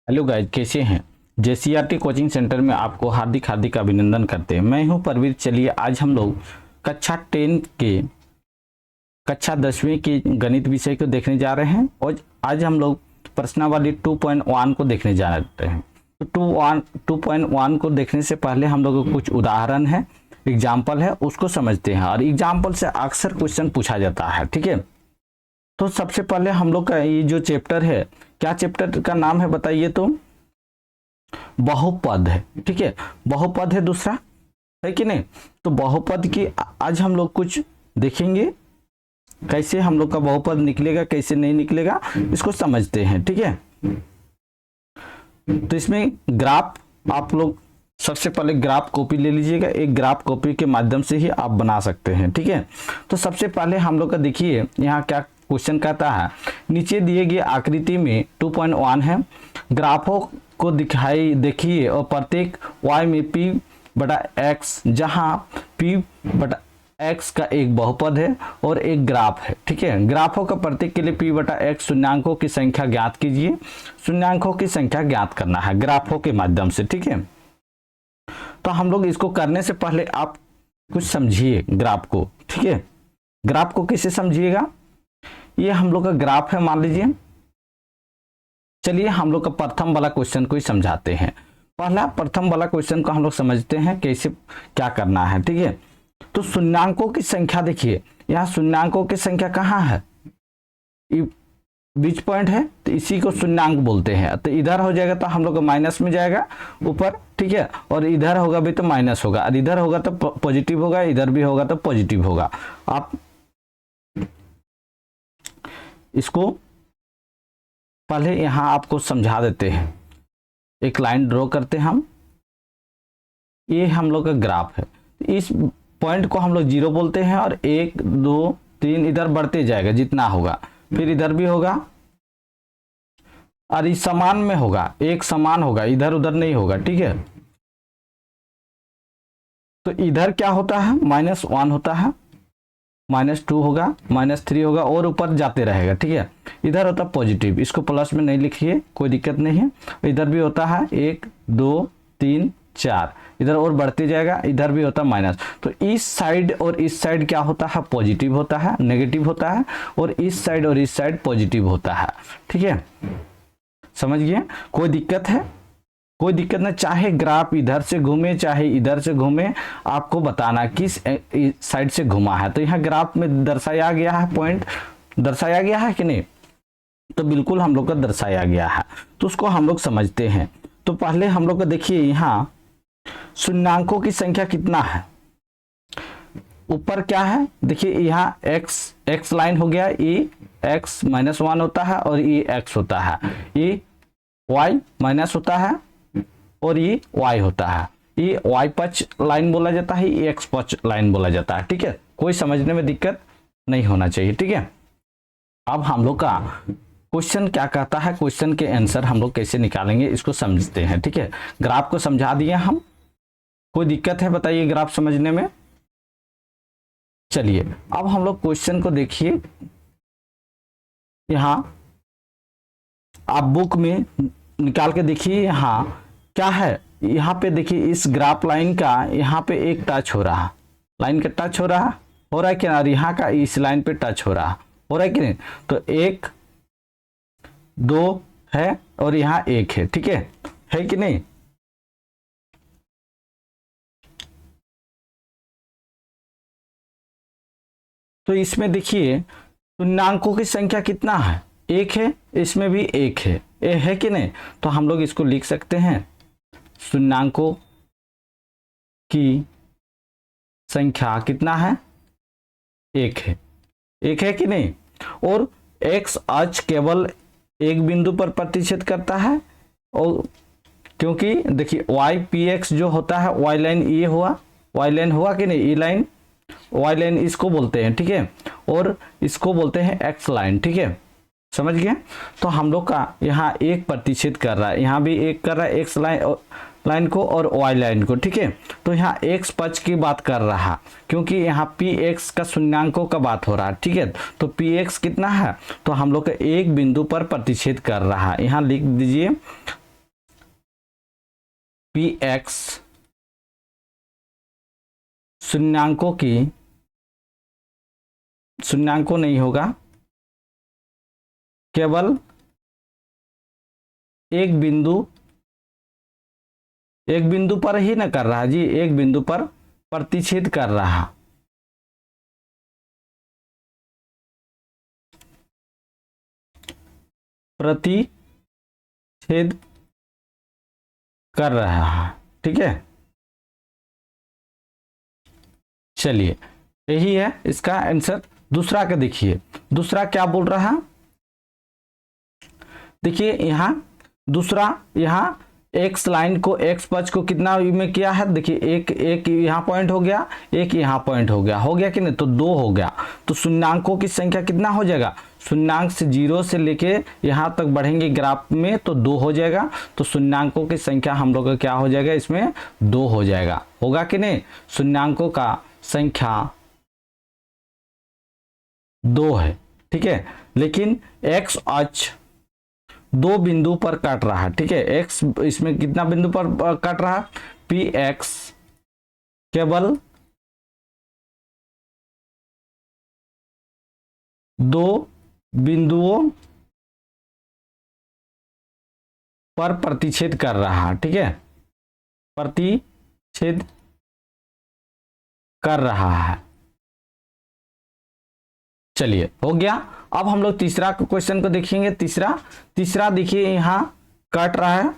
Hello guys, कैसे हैं। JCERT coaching centre में आपको हार्दिक हार्दिक अभिनंदन करते हैं। मैं हूं परवीर। चलिए आज हम लोग कक्षा 10 के कक्षा 10वीं के गणित विषय को देखने जा रहे हैं और आज हम लोग प्रश्नावली 2.1 को देखने जा रहे हैं। तो 2.1 को देखने से पहले हम लोग को कुछ उदाहरण है, एग्जाम्पल है, उसको समझते हैं। और एग्जाम्पल से अक्सर क्वेश्चन पूछा जाता है, ठीक है। तो सबसे पहले हम लोग का ये जो चैप्टर है, क्या चैप्टर का नाम है बताइए तो? बहुपद है, ठीक है। बहुपद है दूसरा, है कि नहीं। तो बहुपद की आज हम लोग कुछ देखेंगे, कैसे हम लोग का बहुपद निकलेगा, कैसे नहीं निकलेगा, इसको समझते हैं, ठीक है। तो इसमें ग्राफ आप लोग सबसे पहले ग्राफ कॉपी ले लीजिएगा। एक ग्राफ कॉपी के माध्यम से ही आप बना सकते हैं, ठीक है। तो सबसे पहले हम लोग का देखिए यहाँ क्या क्वेश्चन कहता है। नीचे दिए गए आकृति में 2.1 है, ग्राफों को देखिए और प्रत्येक y में p बटा x, जहां p बटा x का एक बहुपद है और एक ग्राफ है, ठीक है। ग्राफों का प्रत्येक के लिए p बटा x शून्यांकों की संख्या ज्ञात कीजिए। शून्यांकों की संख्या ज्ञात करना है ग्राफों के माध्यम से, ठीक है। तो हम लोग इसको करने से पहले आप कुछ समझिए ग्राफ को, ठीक है। ग्राफ को कैसे समझिएगा, ये हम लोग का ग्राफ है मान लीजिए। चलिए हम लोग का प्रथम वाला क्वेश्चन को ही समझाते हैं। पहला प्रथम वाला क्वेश्चन को हम लोग समझते हैं कैसे क्या करना है, ठीक है। तो शून्यांकों की संख्या देखिए, यहाँ शून्यांकों की संख्या कहाँ है, बीच पॉइंट है, तो इसी को शून्यांक बोलते हैं। तो इधर हो जाएगा तो हम लोग का माइनस में जाएगा ऊपर, ठीक है। और इधर होगा भी तो माइनस होगा, और इधर होगा तो पॉजिटिव होगा, इधर भी होगा तो पॉजिटिव होगा। आप इसको पहले यहां आपको समझा देते हैं। एक लाइन ड्रॉ करते हैं हम, ये हम लोग का ग्राफ है। इस पॉइंट को हम लोग 0 बोलते हैं और 1 2 3 इधर बढ़ते जाएगा जितना होगा, फिर इधर भी होगा और इस समान में होगा, एक समान होगा, इधर उधर नहीं होगा, ठीक है। तो इधर क्या होता है, -1 होता है, -2 होगा, -3 होगा और ऊपर जाते रहेगा, ठीक है। इधर होता है पॉजिटिव, इसको प्लस में नहीं लिखिए, कोई दिक्कत नहीं है। इधर भी होता है 1 2 3 4, इधर और बढ़ते जाएगा, इधर भी होता है माइनस। तो इस साइड और इस साइड क्या होता है, पॉजिटिव होता है, नेगेटिव होता है, और इस साइड और इस साइड पॉजिटिव होता है, ठीक है। समझ गए, कोई दिक्कत है? कोई दिक्कत ना, चाहे ग्राफ इधर से घूमे चाहे इधर से घूमे, आपको बताना किस साइड से घुमा है। तो यहाँ ग्राफ में दर्शाया गया है, पॉइंट दर्शाया गया है कि नहीं, तो बिल्कुल हम लोग का दर्शाया गया है। तो उसको हम लोग समझते हैं। तो पहले हम लोग का देखिए यहाँ शून्यांकों की संख्या कितना है, ऊपर क्या है देखिए, यहाँ x लाइन हो गया, ये x -1 होता है और ये x होता है, ये y माइनस होता है और ये y होता है। ये y पक्ष लाइन बोला जाता है, ये x पक्ष लाइन बोला जाता है, ठीक है। कोई समझने में दिक्कत नहीं होना चाहिए, ठीक है। अब हम लोग का क्वेश्चन क्या कहता है, क्वेश्चन के आंसर हम लोग कैसे निकालेंगे इसको समझते हैं, ठीक है। ग्राफ को समझा दिए हम, कोई दिक्कत है बताइए ग्राफ समझने में? चलिए अब हम लोग क्वेश्चन को देखिए। यहाँ आप बुक में निकाल के देखिए, यहाँ क्या है, यहाँ पे देखिए इस ग्राफ लाइन का यहाँ पे एक टच हो रहा, लाइन का टच हो रहा है कि ना, यहाँ का इस लाइन पे टच हो रहा है कि नहीं। तो 1 2 है और यहाँ 1 है, ठीक है कि नहीं। तो इसमें देखिए शून्यांकों की संख्या कितना है, 1 है, इसमें भी 1 है कि नहीं। तो हम लोग इसको लिख सकते हैं, शून्यांकों की संख्या कितना है, 1 है कि नहीं। और x अक्ष केवल एक बिंदु पर प्रतिच्छेद करता है, और क्योंकि देखिए y px जो होता है, y लाइन ये हुआ, y लाइन हुआ कि नहीं, ये लाइन y लाइन इसको बोलते हैं, ठीक है। और इसको बोलते हैं x लाइन, ठीक है, समझ गए। तो हम लोग का यहाँ 1 प्रतिच्छेद कर रहा है, यहाँ भी 1 कर रहा है, x लाइन को और y लाइन को, ठीक है। तो यहाँ x पक्ष की बात कर रहा है, क्योंकि यहाँ px का शून्यांकों का बात हो रहा है, ठीक है। तो px कितना है, तो हम लोग का एक बिंदु पर प्रतिच्छेद कर रहा है, यहाँ लिख दीजिए पी एक्स शून्यांकों नहीं होगा, केवल एक बिंदु पर ही न कर रहा जी, एक बिंदु पर प्रतिच्छेद कर रहा। प्रतिच्छेद कर रहा है, ठीक है। चलिए यही है इसका आंसर। दूसरा का देखिए, दूसरा क्या बोल रहा है, देखिए यहां दूसरा, यहां एक्स लाइन को, एक्स पक्ष को कितना में किया है, देखिए एक यहां पॉइंट हो गया, एक यहां पॉइंट हो गया कि नहीं, तो 2 हो गया। तो शून्यांकों की संख्या कितना हो जाएगा, शून्यांक से 0 से लेके यहां तक बढ़ेंगे ग्राफ में तो 2 हो जाएगा। तो शून्यांकों की संख्या हम लोग का क्या हो जाएगा, इसमें 2 हो जाएगा, होगा कि नहीं। शून्यांकों का संख्या 2 है, ठीक है। लेकिन एक्स अक्ष 2 बिंदु पर काट रहा है, ठीक है। एक्स इसमें कितना बिंदु पर काट रहा है, पी एक्स केवल 2 बिंदुओं पर प्रतिच्छेद कर रहा है, ठीक है, प्रतिच्छेद कर रहा है। चलिए हो गया। अब हम लोग तीसरा क्वेश्चन को देखेंगे। तीसरा देखिए यहां कट रहा है,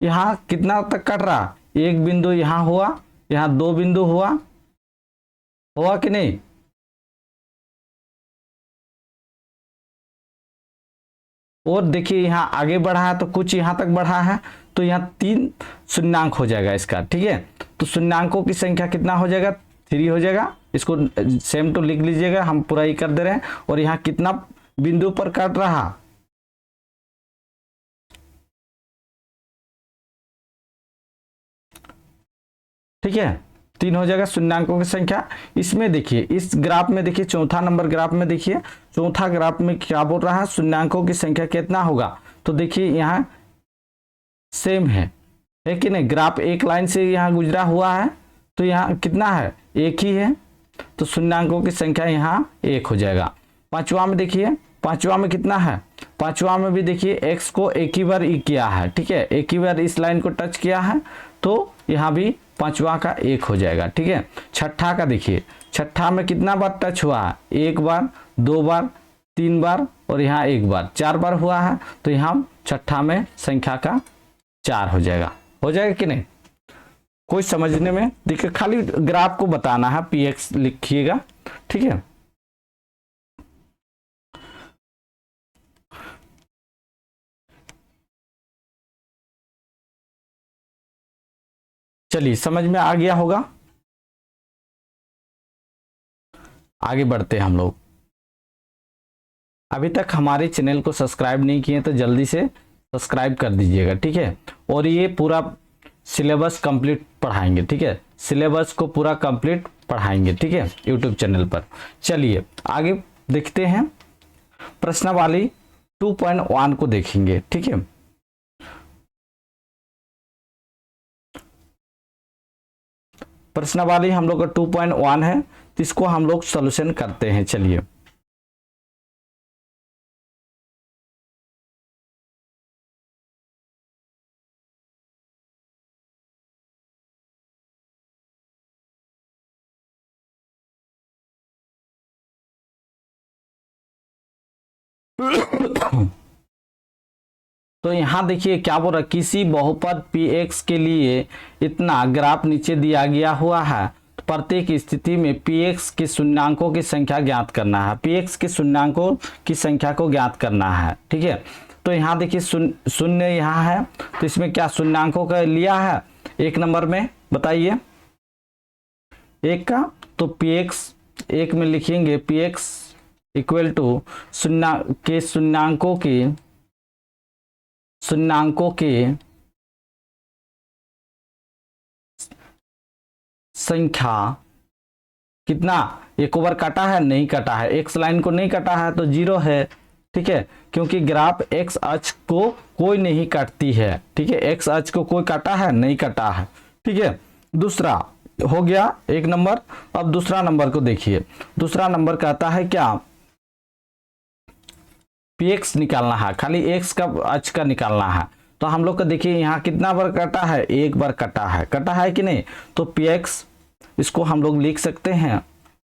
यहां कितना तक कट रहा, एक बिंदु यहां हुआ, यहां 2 बिंदु हुआ कि नहीं। और देखिए यहां आगे बढ़ा है तो कुछ यहां तक बढ़ा है, तो यहां 3 शून्यांक हो जाएगा इसका, ठीक है। तो शून्यांकों की संख्या कितना हो जाएगा, 3 हो जाएगा। इसको सेम टू लिख लीजिएगा, हम पूरा ही कर दे रहे हैं। और यहां कितना बिंदु पर काट रहा, ठीक है, 3 हो जाएगा शून्यांकों की संख्या। इसमें देखिए, इस ग्राफ में देखिए, चौथा नंबर ग्राफ में देखिए, चौथा ग्राफ में क्या बोल रहा है, शून्यांकों की संख्या कितना होगा। तो देखिए यहां सेम है कि नहीं, ग्राफ एक लाइन से यहां गुजरा हुआ है, तो यहां कितना है, एक ही है। तो शून्यांकों की संख्या यहाँ 1 हो जाएगा। पांचवा में देखिए, पांचवा में कितना है, पांचवा में भी देखिए x को एक ही बार किया है, ठीक है, एक ही बार इस लाइन को टच किया है, तो यहाँ भी पांचवा का 1 हो जाएगा, ठीक है। छठा का देखिए, छठा में कितना बार टच हुआ है, 1 बार, 2 बार, 3 बार और यहाँ 1 बार, 4 बार हुआ है। तो यहाँ छठा में संख्या का 4 हो जाएगा कि नहीं। कोई समझने में देखिए, खाली ग्राफ को बताना है, पी एक्स लिखिएगा, ठीक है। चलिए समझ में आ गया होगा। आगे बढ़ते हैं हम लोग। अभी तक हमारे चैनल को सब्सक्राइब नहीं किए तो जल्दी से सब्सक्राइब कर दीजिएगा, ठीक है। और ये पूरा सिलेबस कंप्लीट पढ़ाएंगे, ठीक है, सिलेबस को पूरा कंप्लीट पढ़ाएंगे, ठीक है, यूट्यूब चैनल पर। चलिए आगे देखते हैं, प्रश्नावली 2.1 को देखेंगे, ठीक है। प्रश्नावली हम लोग का 2.1 है, तो इसको हम लोग सॉल्यूशन करते हैं। चलिए तो यहां देखिए क्या बोल रहा है, किसी बहुपद px के लिए इतना ग्राफ नीचे दिया गया हुआ है, तो प्रत्येक स्थिति में px के शून्यांकों की संख्या ज्ञात करना है, px के शून्यांकों की संख्या को ज्ञात करना है, ठीक है। तो यहाँ देखिए शून्य यहाँ है, तो इसमें क्या शून्यांकों का लिया है, 1 नंबर में बताइए 1 का, तो px 1 में लिखेंगे px इक्वल टू शून्यांकों के संख्या कितना, 1 ओवर काटा है, नहीं काटा है, एक्स लाइन को नहीं काटा है तो 0 है, ठीक है, क्योंकि ग्राफ एक्स अक्ष को कोई नहीं काटती है। ठीक है, एक्स अक्ष को कोई काटा है, नहीं काटा है। ठीक है, दूसरा हो गया एक नंबर। अब दूसरा नंबर को देखिए, दूसरा नंबर कहता है क्या, px निकालना है, खाली x का अक्ष का निकालना है। तो हम लोग को देखिए यहाँ कितना बार कटा है, एक बार कटा है, कटा है कि नहीं। तो px इसको हम लोग लिख सकते हैं,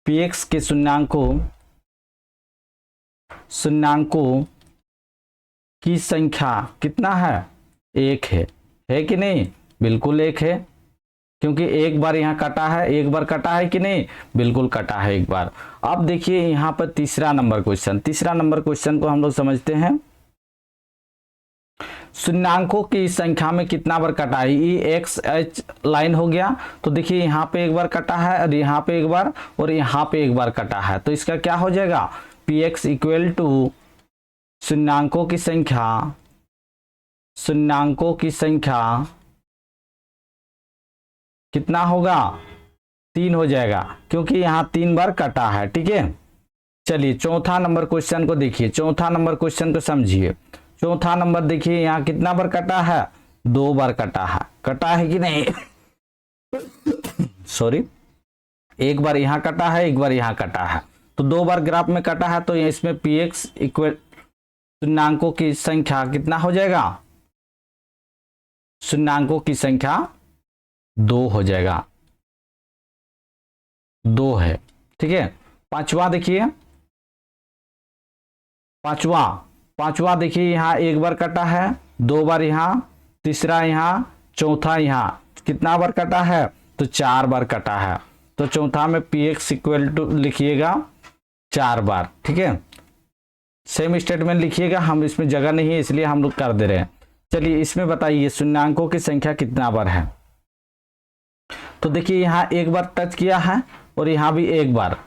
px के शून्यांकों की संख्या कितना है, एक है कि नहीं, बिल्कुल एक है, क्योंकि एक बार यहाँ कटा है, एक बार कटा है कि नहीं, बिल्कुल कटा है एक बार। अब देखिए यहाँ पर तीसरा नंबर क्वेश्चन, तीसरा नंबर क्वेश्चन को हम लोग समझते हैं, शून्यांकों की संख्या में कितना बार कटा है, ये एक्स एच लाइन हो गया। तो देखिए यहाँ पे एक बार कटा है, और यहाँ पे एक बार, और यहाँ पे एक बार कटा है। तो इसका क्या हो जाएगा, पी एक्स इक्वल टू शून्यांकों की संख्या कितना होगा, 3 हो जाएगा, क्योंकि यहाँ 3 बार कटा है। ठीक है, चलिए चौथा नंबर क्वेश्चन को देखिए, चौथा नंबर क्वेश्चन को समझिए। चौथा नंबर देखिए यहाँ कितना बार कटा है, 2 बार कटा है, कटा है कि नहीं सॉरी, एक बार यहाँ कटा है, एक बार यहाँ कटा है, तो 2 बार ग्राफ में कटा है। तो इसमें px इक्वल शून्यांकों की संख्या कितना हो जाएगा, शून्यांकों की संख्या 2 हो जाएगा, 2 है। ठीक है, पांचवा देखिए, पांचवा देखिए यहाँ एक बार कटा है, 2 बार यहाँ, तीसरा यहाँ, चौथा यहाँ, कितना बार कटा है, तो 4 बार कटा है। तो चौथा में px इक्वल टू लिखिएगा 4 बार। ठीक है, सेम स्टेटमेंट लिखिएगा, हम इसमें जगह नहीं है इसलिए हम लोग कर दे रहे हैं। चलिए इसमें बताइए शून्यांकों की संख्या कितना बार है। तो देखिए यहाँ एक बार टच किया है, और यहाँ भी एक बार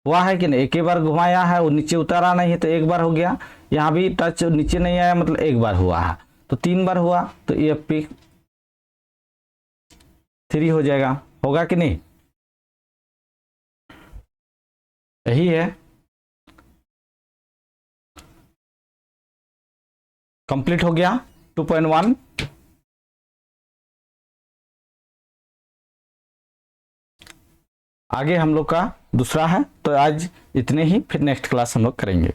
हुआ है कि नहीं, एक ही बार घुमाया है, और नीचे उतारा नहीं है तो एक बार हो गया। यहाँ भी टच नीचे नहीं आया, मतलब एक बार हुआ है, तो 3 बार हुआ, तो ये पी 3 हो जाएगा, होगा कि नहीं, यही है। कंप्लीट हो गया 2.1। आगे हम लोग का दूसरा है, तो आज इतने ही, फिर नेक्स्ट क्लास हम लोग करेंगे।